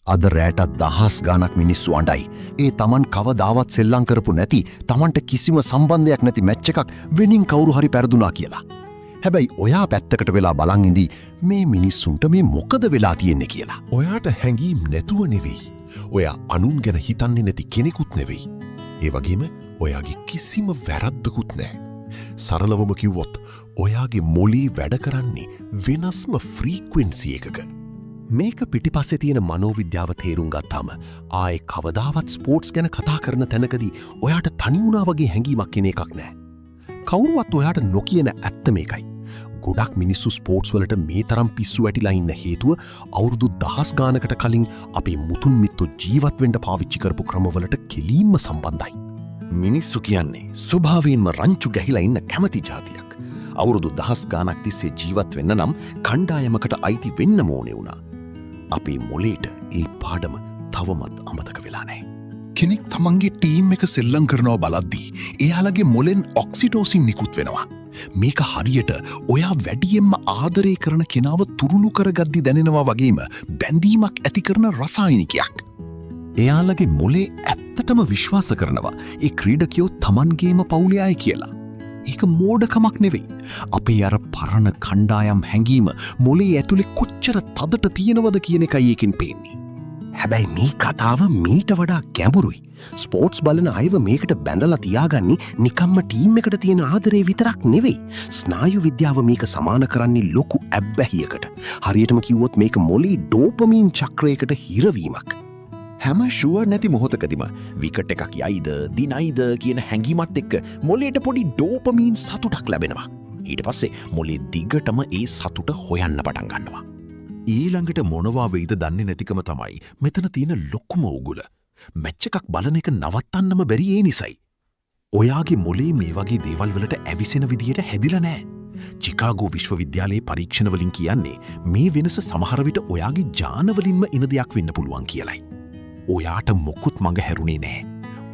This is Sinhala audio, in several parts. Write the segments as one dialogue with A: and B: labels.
A: අද රෑට දහස් ගානක් මිනිස්සු අඬයි. ඒ තමන් කවදාවත් සෙල්ලම් කරපු නැති තමන්ට කිසිම සම්බන්ධයක් නැති මැච් එකක් වෙනින් කවුරු හරි පෙරදුනා කියලා. හැබැයි ඔයා පැත්තකට වෙලා බලන් ඉඳී මේ මිනිස්සුන්ට මේ මොකද වෙලා තියෙන්නේ කියලා.
B: ඔයාට හැඟීම් නැතුව නෙවෙයි. ඔයා අනුන් ගැන හිතන්නේ නැති කෙනෙකුත් නෙවෙයි. ඒ වගේම ඔයාගේ කිසිම වැරද්දකුත් නැහැ. සරලවම කිව්වොත් ඔයාගේ මොළේ වැඩ කරන්නේ වෙනස්ම ෆ්‍රීක්වෙන්සි එකක. මේක පිටිපස්සේ තියෙන මනෝවිද්‍යාව තේරුම් ගත්තාම ආයේ කවදාවත් ස්පෝර්ට්ස් ගැන කතා කරන තැනකදී ඔයාට තනි වුණා වගේ හැඟීමක් කෙන එකක් නැහැ. කවුරුවත් ඔයාට නොකියන ඇත්ත මේකයි. ගොඩක් මිනිස්සු ස්පෝර්ට්ස් වලට මේ තරම් පිස්සු වැටිලා ඉන්න හේතුව අවුරුදු දහස් ගානකට කලින් අපේ මුතුන් මිත්තෝ ජීවත් වෙන්න පාවිච්චි කරපු ක්‍රමවලට කෙලින්ම සම්බන්ධයි. මිනිස්සු කියන්නේ ස්වභාවයෙන්ම රංචු ගැහිලා ඉන්න කැමති ජාතියක්. අවුරුදු දහස් ගානක් තිස්සේ ජීවත් වෙන්න නම් කණ්ඩායමකට අයිති වෙන්න ඕනේ වුණා. අපේ මොලේට ඒ පාඩම තවමත් අමතක වෙලා නැහැ.
C: කෙනෙක් තමන්ගේ ටීම් එක සෙල්ලම් කරනවා බලද්දී එයාලගේ මොලෙන් ඔක්සිටෝසින් නිකුත් වෙනවා. මේක හරියට ඔයා වැඩියෙන්ම ආදරය කරන කෙනාව තුරුළු කරගද්දි දැනෙනවා වගේම බැඳීමක් ඇති කරන රසායනිකයක්.
B: එයාලගේ මොලේ ඇත්තටම විශ්වාස කරනවා ඒ ක්‍රීඩකයෝ තමන්ගේම පවුලේ අය කියලා. ඒක මෝඩකමක් නෙවෙයි. අපේ අර පරණ කණ්ඩායම් හැඟීම මොලේ ඇතුලේ කොච්චර තදට තියෙනවද කියන එකයි ඒකෙන් පේන්නේ.
A: හැබැයි මේ කතාව මීට වඩා ගැඹුරුයි. ස්පෝර්ට්ස් බලන අයව මේකට බැඳලා තියාගන්නේ නිකම්ම ටීම් එකට තියෙන ආදරේ විතරක් නෙවෙයි. ස්නායු විද්‍යාව මේක සමාන කරන්නේ ලොකු ඇබ්බැහියකට. හරියටම කිව්වොත් මේක මොලේ ඩෝපමීන් චක්‍රයකට හිරවීමක්.
B: හැම ෂුවර් නැති මොහොතකදීම විකට් එකක් යයිද දිනයිද කියන හැඟීමත් එක්ක මොලේට පොඩි ඩෝපමීන් සතුටක් ලැබෙනවා. ඊට පස්සේ මොලේ දිගටම ඒ සතුට හොයන්න පටන් ගන්නවා. ඊළඟට මොනවා වෙයිද දන්නේ නැතිකම තමයි මෙතන තියෙන ලොකුම උගුල. මැච් එකක් බලන එක නවත්තන්නම බැරි ඒ නිසයි. ඔයාගේ මොලේ මේ වගේ දේවල් වලට ඇවිසෙන විදියට හැදිලා නැහැ. චිකාගෝ විශ්වවිද්‍යාලයේ පරීක්ෂණවලින් කියන්නේ මේ වෙනස සමහර විට ඔයාගේ ජානවලින්ම එන දෙයක් වෙන්න පුළුවන් කියලයි. ඔයාට මොකුත් මඟ හැරුණේ නෑ.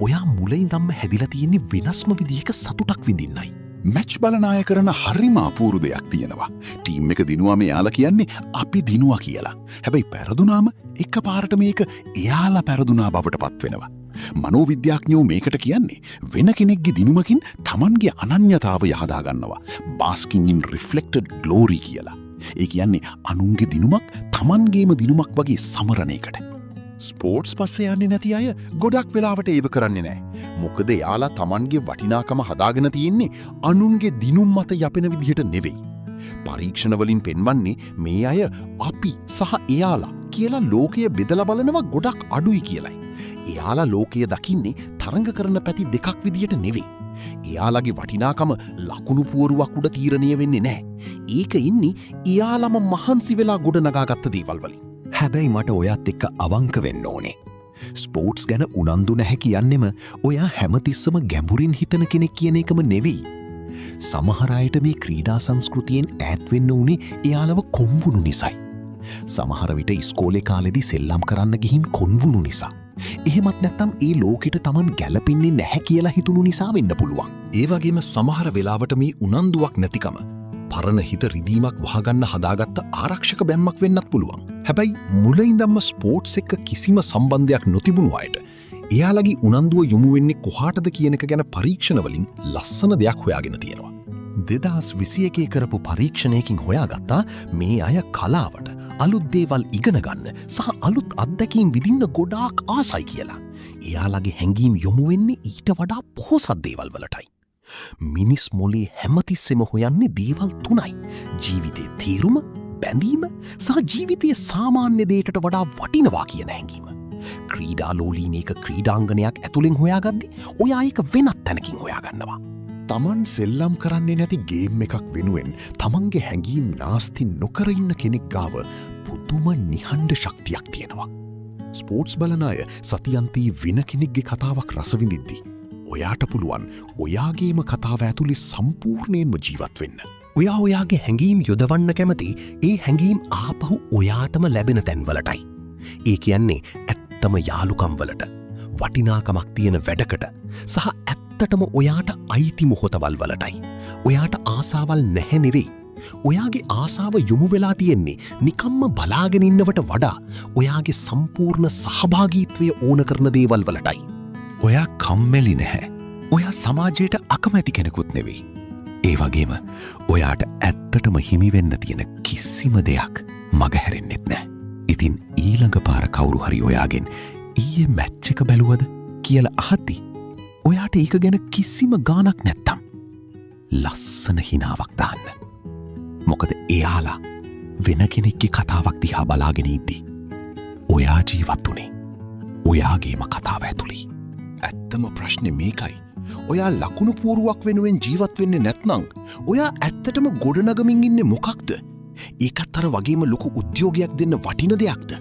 B: ඔයා මුලින්දම්ම හැදිලා තියෙන්නේ වෙනස්ම විදිහක සතුටක් විඳින්නයි.
C: මැච් බලනාය කරන හරිම අපූරු දෙයක් තියෙනවා. ටීම් එක දිනුවාම එයාලා කියන්නේ අපි දිනුවා කියලා. හැබැයි පෙරදුනාම එකපාරට මේක එයාලා පෙරදුනා බවට පත් වෙනවා. මනෝවිද්‍යාඥයෝ මේකට කියන්නේ වෙන කෙනෙක්ගේ දිනුමකින් තමන්ගේ අනන්‍යතාව යහදා ගන්නවා. basking in reflected glory කියලා. ඒ කියන්නේ අනුන්ගේ දිනුමක් තමන්ගේම දිනුමක් වගේ සමරන එකට.
B: ස්පෝර්ට්ස් පස්සේ යන්නේ නැති අය ගොඩක් වෙලාවට ඒව කරන්නේ නැහැ. මොකද එයාලා තමන්ගේ වටිනාකම හදාගෙන තියෙන්නේ අනුන්ගේ දිනුම් මත යපෙන විදිහට නෙවෙයි. පරීක්ෂණවලින් පෙන්වන්නේ මේ අය අපි සහ එයාලා කියලා ලෝකය බෙදලා බලනවා ගොඩක් අඩුයි කියලයි. එයාලා ලෝකය දකින්නේ තරඟ කරන පැති දෙකක් විදිහට නෙවෙයි. එයාලගේ වටිනාකම ලකුණු පුවරුවක් උඩ තීරණය වෙන්නේ නැහැ. ඒක ඉන්නේ එයාලම මහන්සි වෙලා ගොඩනගාගත්ත දේවල් වලින්.
A: හැබැයි මට ඔයත් එක්ක අවංක වෙන්න ඕනේ. ස්පෝර්ට්ස් ගැන උනන්දු නැහැ කියන්නෙම ඔයා හැමතිස්සම ගැඹුරින් හිතන කෙනෙක් කියන එකම නෙවෙයි. සමහර අයට මේ ක්‍රීඩා සංස්කෘතියෙන් ඈත් වෙන්න උනේ එයාලව කොන්වුණු නිසායි. සමහර විට ඉස්කෝලේ කාලෙදී සෙල්ලම් කරන්න ගිහින් කොන්වුණු නිසා. එහෙමත් නැත්තම් ඒ ලෝකෙට Taman ගැලපෙන්නේ නැහැ කියලා හිතුණු නිසා වෙන්න පුළුවන්.
B: ඒ වගේම සමහර වෙලාවට මේ උනන්දුවක් නැතිකම පරණ හිත රිදීමක් වහගන්න හදාගත්ත ආරක්ෂක බැම්මක් වෙන්නත් පුළුවන්. හැබැයි මුලින්දම්ම ස්පෝර්ට්ස් එක්ක කිසිම සම්බන්ධයක් නොතිබුණු අයට එයාලගේ උනන්දුව යොමු වෙන්නේ කොහාටද කියන එක ගැන පරීක්ෂණවලින් ලස්සන දෙයක් හොයාගෙන තියෙනවා. 2021 කරපු පරීක්ෂණයකින් හොයාගත්තා මේ අය කලාවට අලුත් දේවල් ඉගෙන ගන්න සහ අලුත් අත්දැකීම් විඳින්න ගොඩාක් ආසයි කියලා. එයාලගේ හැඟීම් යොමු වෙන්නේ ඊට වඩා පොහොසත් දේවල් වලටයි. මිනිස් මොලේ හැමතිස්සෙම හොයන්නේ දේවල් තුනයි. ජීවිතයේ තේරුම, බැඳීම සහ ජීවිතයේ සාමාන්‍ය දේටට වඩා වටිනවා කියන හැඟීම. ක්‍රීඩාලෝලීන එක ක්‍රීඩාංගනයක් ඇතුළෙන් හොයාගද්දි ඔයා ඒක වෙනත් තැනකින් හොයාගන්නවා.
C: තමන් සෙල්ලම් කරන්නේ නැති ගේම් එකක් වෙනුවෙන් තමන්ගේ හැඟීම් නාස්ති නොකර ඉන්න කෙනෙක් ගාව පුදුම නිහඬ ශක්තියක් තියෙනවා. ස්පෝර්ට්ස් බලන අය සතියන්තී වෙන කෙනෙක්ගේ කතාවක් රසවිඳිද්දී ඔයාට පුළුවන් ඔයාගේම කතාව ඇතුළේ සම්පූර්ණයෙන්ම ජීවත් වෙන්න.
A: ඔයා ඔයාගේ හැඟීම් යොදවන්න කැමති ඒ හැඟීම් ආපහු ඔයාටම ලැබෙන තැන්වලටයි. ඒ කියන්නේ ඇත්තම යාළුකම්වලට, වටිනාකමක් තියෙන වැඩකට සහ ඇත්තටම ඔයාට අයිති මොහොතවල් වලටයි. ඔයාට ආසාවල් නැහැ නෙවෙයි.
B: ඔයාගේ ආසාව යොමු වෙලා තියෙන්නේ නිකම්ම බලාගෙනඉන්නවට වඩා ඔයාගේ සම්පූර්ණ සහභාගීත්වය ඕන කරන දේවල් වලටයි.
A: ඔයා කම්මැලි නැහැ. ඔයා සමාජයට අකමැති කෙනෙකුත් නෙවෙයි. ඒ වගේම ඔයාට ඇත්තටම හිමිවෙන්න තියෙන කිසිම දෙයක් මගහැරෙන්නෙත් නෑ. ඉතින් ඊළඟ පාර කවුරු හරි ඔයාගෙන් ඊයේ මැච් එක බැලුවද කියලා අහද්දි ඔයාට ඒක ගැන කිසිම ගානක් නැත්තම් ලස්සන හිනාවක් දාන්න. මොකද එයාලා වෙන කෙනෙක්ගේ කතාවක් දිහා බලාගෙන ඉද්දි ඔයා ජීවත් වුණේ ඔයාගේම කතාව ඇතුළි.
C: ඇත්තම ප්‍රශ්නෙ මේකයි. ඔයා ලකුණු පූරුවක් වෙනුවෙන් ජීවත් වෙන්නේ නැත්නං ඔයා ඇත්තටම ගොඩනගමින් ඉන්නේ මොකක්ද? ඒකත් අර වගේම ලොකු උද්‍යෝගයක් දෙන්න වටින දෙයක්ද?